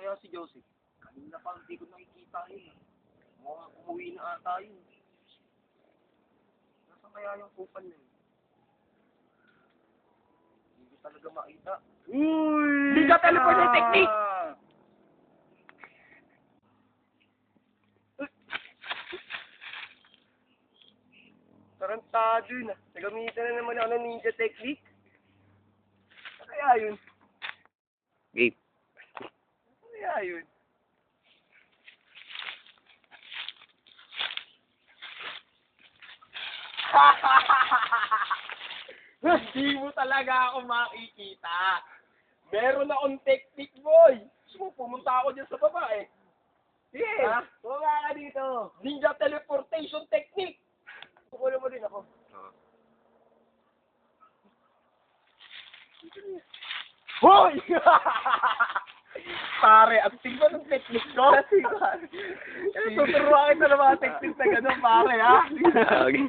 kaya si Joseph? Kanina pa hindi ko nakikita yun. Mukhang umuwi na ata yun. Nasaan kaya yung kupal na yun? Hindi ko talaga makita. Uy! Ninja teleportation technique! Tarantado yun ah. Nagamitan na naman ako ng ninja technique. Ano kaya yun? Game. Ano kaya yun? Hindi mo talaga ako makikita. Meron akong technique, boy. Gusto mo, pumunta ako dyan sa baba eh. Sige, bumaba ka dito. Ninja teleportation technique. Kukunin mo din ako. Hoy! Pare, ang tingnan ng technique ko. Tuturuan kita ng mga technique na gano'n, pare, ha? Okay.